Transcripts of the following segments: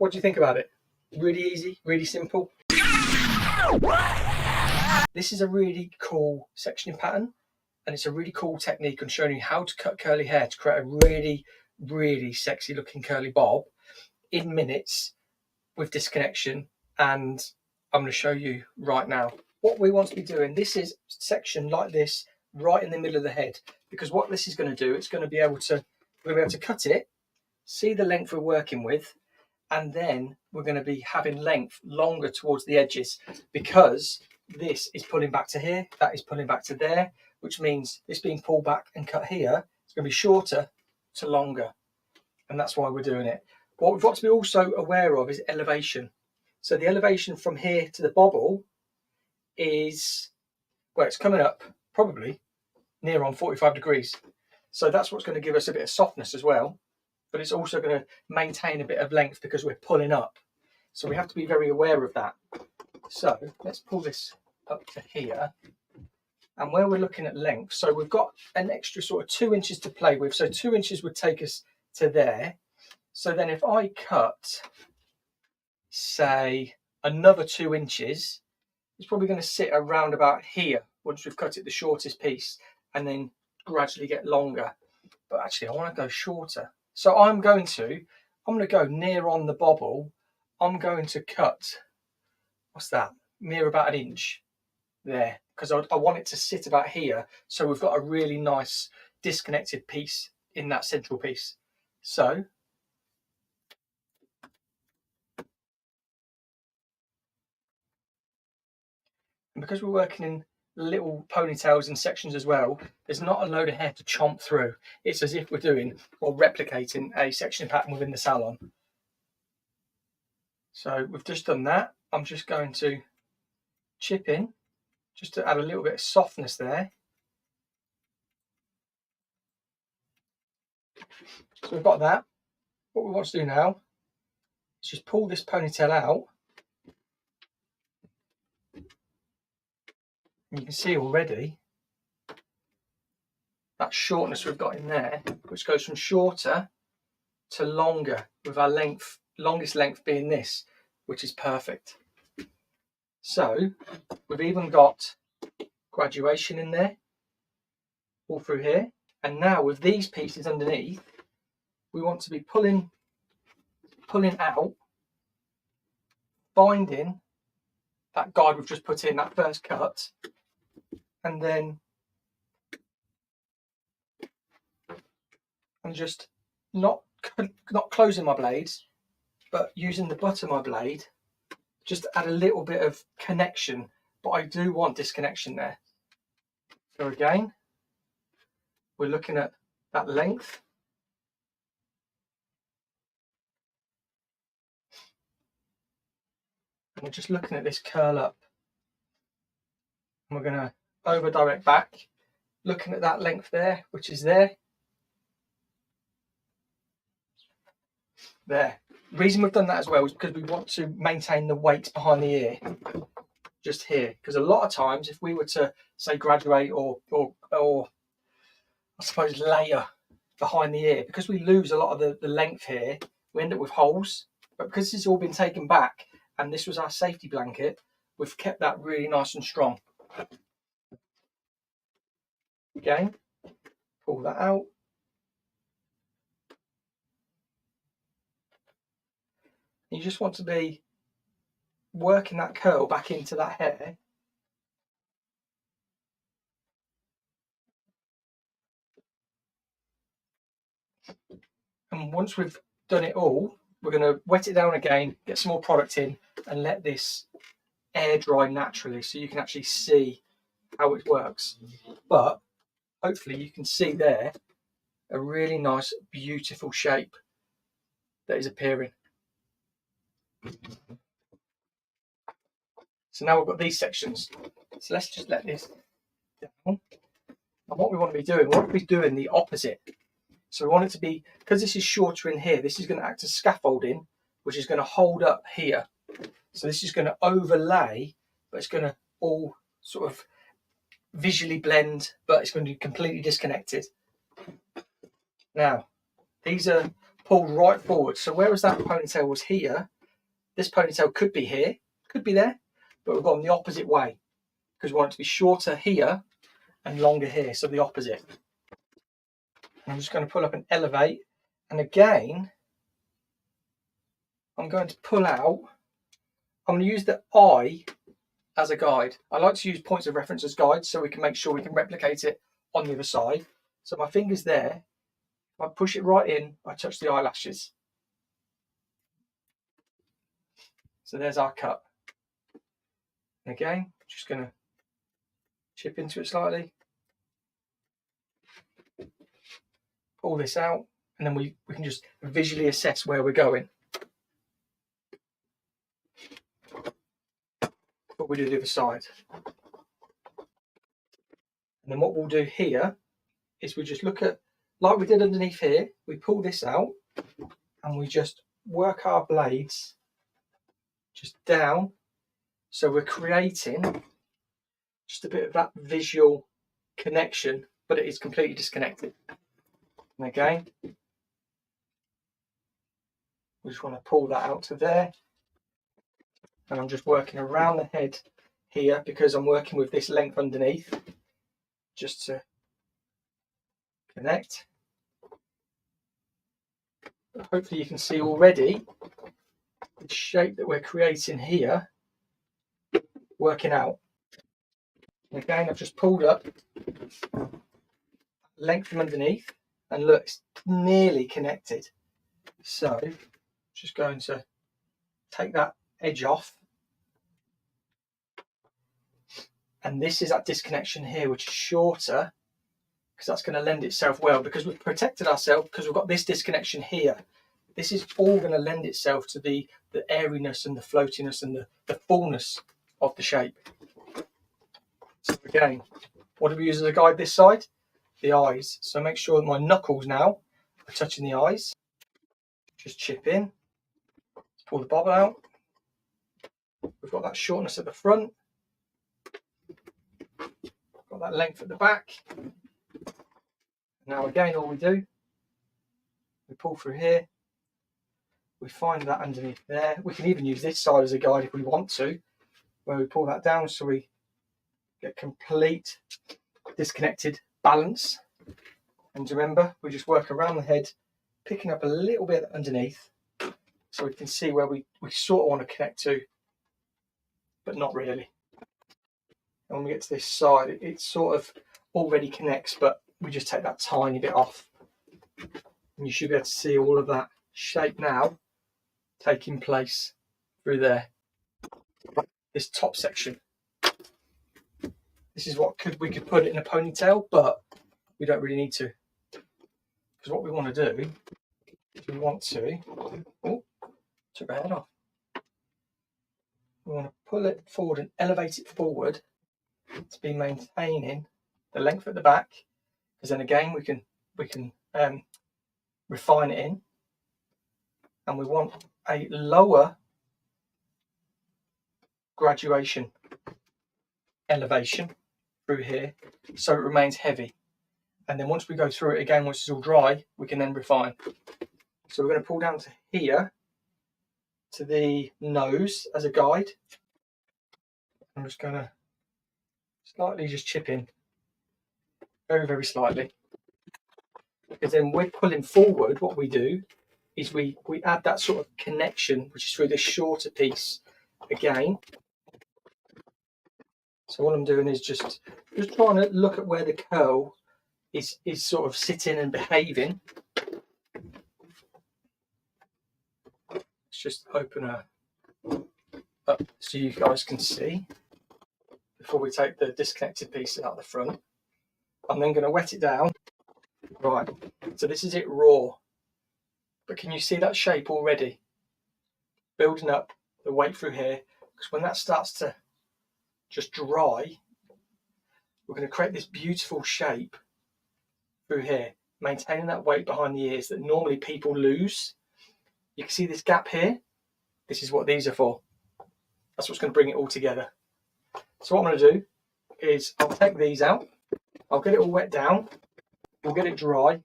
What do you think about it? Really easy, really simple. This is a really cool sectioning pattern, and it's a really cool technique on showing you how to cut curly hair to create a really, really sexy looking curly bob in minutes with disconnection. And I'm going to show you right now what we want to be doing. This is section like this right in the middle of the head, because what this is going to do, it's going to be able to, we're going to be able to cut it, see the length we're working with, and then we're going to be having length longer towards the edges, because this is pulling back to here, that is pulling back to there, which means this being pulled back and cut here, it's going to be shorter to longer, and that's why we're doing it. What we've got to be also aware of is elevation. So the elevation from here to the bobble is, well, it's coming up probably near on 45 degrees. So that's what's going to give us a bit of softness as well, but it's also going to maintain a bit of length because we're pulling up. So we have to be very aware of that. So let's pull this up to here. And where we're looking at length, so we've got an extra sort of 2 inches to play with. So 2 inches would take us to there. So then if I cut, say, another 2 inches, it's probably going to sit around about here once we've cut it the shortest piece, and then gradually get longer. But actually I want to go shorter. So I'm going to go near on the bobble. I'm going to cut, what's that, near about an inch there, because I want it to sit about here, so we've got a really nice disconnected piece in that central piece. So and because we're working in little ponytails and sections as well, there's not a load of hair to chomp through. It's as if we're doing or replicating a sectioning pattern within the salon. So we've just done that. I'm just going to chip in just to add a little bit of softness there. So we've got that. What we want to do now is just pull this ponytail out. And you can see already that shortness we've got in there, which goes from shorter to longer, with our length, longest length being this, which is perfect. So we've even got graduation in there, all through here. And now with these pieces underneath, we want to be pulling out, finding that guide we've just put in, that first cut, and then I'm just not closing my blades, but using the butt of my blade just to add a little bit of connection, but I do want disconnection there. So again, we're looking at that length. And we're just looking at this curl up. And we're going to over direct back, looking at that length there, which is there. There. The reason we've done that as well is because we want to maintain the weight behind the ear, just here. Because a lot of times, if we were to say graduate or I suppose layer behind the ear, because we lose a lot of the length here, we end up with holes. But because this has all been taken back, and this was our safety blanket, we've kept that really nice and strong. Again, pull that out. You just want to be working that curl back into that hair. And once we've done it all, we're going to wet it down again, get some more product in, and let this air dry naturally so you can actually see how it works. But hopefully you can see there a really nice, beautiful shape that is appearing. So now we've got these sections. So let's just let this down. And what we want to be doing, we want to be doing the opposite. So we want it to be, because this is shorter in here, this is going to act as scaffolding, which is going to hold up here. So this is going to overlay, but it's going to all sort of visually blend, but it's going to be completely disconnected. Now, these are pulled right forward. So whereas that ponytail was here, this ponytail could be here, could be there, but we've gone the opposite way because we want it to be shorter here and longer here, so the opposite. I'm just going to pull up and elevate, and again I'm going to pull out. I'm going to use the eye as a guide. I like to use points of reference as guides so we can make sure we can replicate it on the other side. So my finger's there. If I push it right in, I touch the eyelashes. So there's our cut. And again, just going to chip into it slightly. Pull this out, and then we can just visually assess where we're going. But we do the other side. And then what we'll do here is we just look at, like we did underneath here, we pull this out and we just work our blades just down. So we're creating just a bit of that visual connection, but it is completely disconnected. And again, we just want to pull that out to there. And I'm just working around the head here because I'm working with this length underneath just to connect. But hopefully you can see already the shape that we're creating here working out. And again, I've just pulled up length from underneath, and look, it's nearly connected. So just going to take that edge off, and this is that disconnection here, which is shorter, because that's going to lend itself well, because we've protected ourselves, because we've got this disconnection here. This is all going to lend itself to the airiness and the floatiness and the fullness of the shape. So again, what do we use as a guide this side? The eyes. So make sure that my knuckles now are touching the eyes. Just chip in. Let's pull the bobble out. We've got that shortness at the front. Got that length at the back. Now again, all we do, we pull through here. We find that underneath there. We can even use this side as a guide if we want to, where we pull that down so we get complete disconnected balance. And remember, we just work around the head, picking up a little bit underneath so we can see where we sort of want to connect to, but not really. And when we get to this side, it sort of already connects, but we just take that tiny bit off. And you should be able to see all of that shape now taking place through there. This top section. This is what we could put it in a ponytail, but we don't really need to. Because what we want to do is we want to, took my head off. We want to pull it forward and elevate it forward to be maintaining the length at the back, because then again we can refine it in, and we want a lower graduation elevation through here so it remains heavy. And then once we go through it again, once it's all dry, we can then refine. So we're going to pull down to here, to the nose as a guide. I'm just going to slightly just chip in, very, very slightly. Because then we're pulling forward, what we do is we add that sort of connection, which is through this shorter piece again. So what I'm doing is just trying to look at where the curl is sort of sitting and behaving. Let's just open her up so you guys can see before we take the disconnected piece out the front. I'm then going to wet it down. Right, so this is it raw. But can you see that shape already? Building up the weight through here, because when that starts to just dry, we're going to create this beautiful shape through here, maintaining that weight behind the ears that normally people lose. You can see this gap here. This is what these are for. That's what's going to bring it all together. So what I'm going to do is I'll take these out. I'll get it all wet down. We'll get it dry.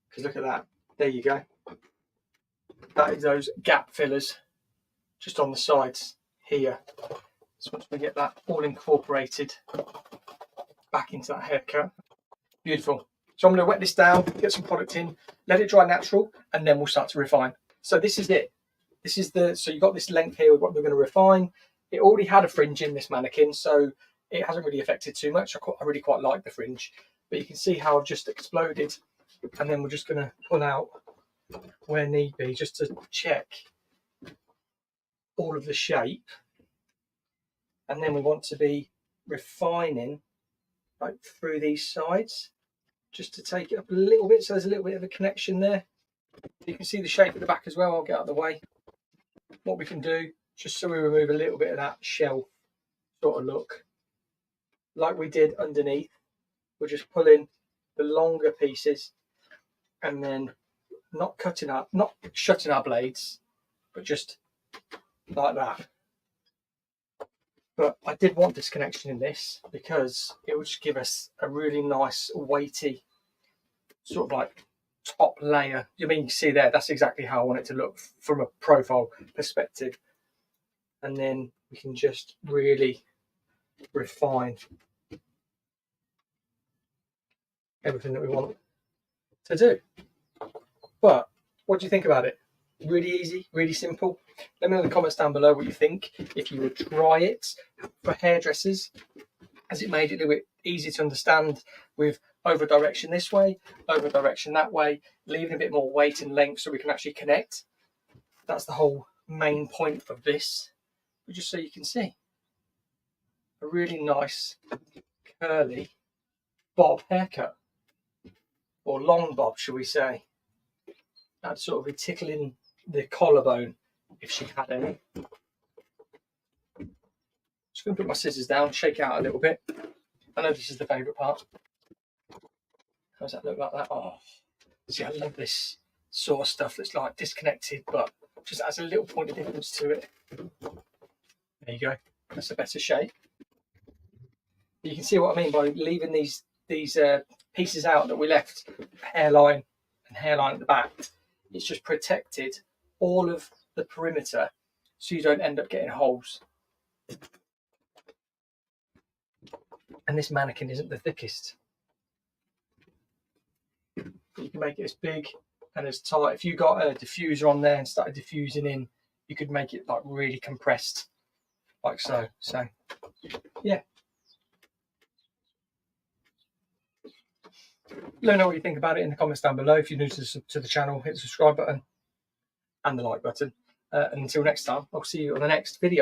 Because look at that. There you go. that is those gap fillers just on the sides here. So once we get that all incorporated back into that haircut, beautiful. So I'm going to wet this down, get some product in, let it dry natural, and then we'll start to refine. So this is it. This is so you've got this length here with what we're going to refine. It already had a fringe in this mannequin, so it hasn't really affected too much. I really quite like the fringe, but you can see how I've just exploded, and then we're just going to pull out where need be just to check all of the shape. And then we want to be refining like through these sides just to take it up a little bit, so there's a little bit of a connection there. You can see the shape at the back as well. I'll get out of the way. What we can do, just so we remove a little bit of that shell sort of look, like we did underneath, we're just pulling the longer pieces and then not shutting our blades, but just like that. But I did want this connection in this because it would just give us a really nice weighty sort of like top layer. You mean, you can see there, that's exactly how I want it to look from a profile perspective. And then we can just really refine everything that we want to do. But what do you think about it? Really easy, really simple. Let me know in the comments down below what you think. If you would try it for hairdressers, has it made it a little bit easier to understand with over direction this way, over direction that way, leaving a bit more weight and length so we can actually connect? That's the whole main point of this. But just so you can see, a really nice curly bob haircut, or long bob, shall we say. That'd sort of be tickling the collarbone if she had any. Just going to put my scissors down, shake it out a little bit. I know this is the favourite part. How does that look like that? Oh, see, I love this sort of stuff that's like disconnected, but just adds a little point of difference to it. There you go. That's a better shape. You can see what I mean by leaving these pieces out that we left, hairline and hairline at the back. It's just protected all of the perimeter so you don't end up getting holes. And this mannequin isn't the thickest. But you can make it as big and as tight. If you got a diffuser on there and started diffusing in, you could make it like really compressed, like so. So yeah. Let me know what you think about it in the comments down below. If you're new to the channel, hit the subscribe button and the like button. And until next time, I'll see you on the next video.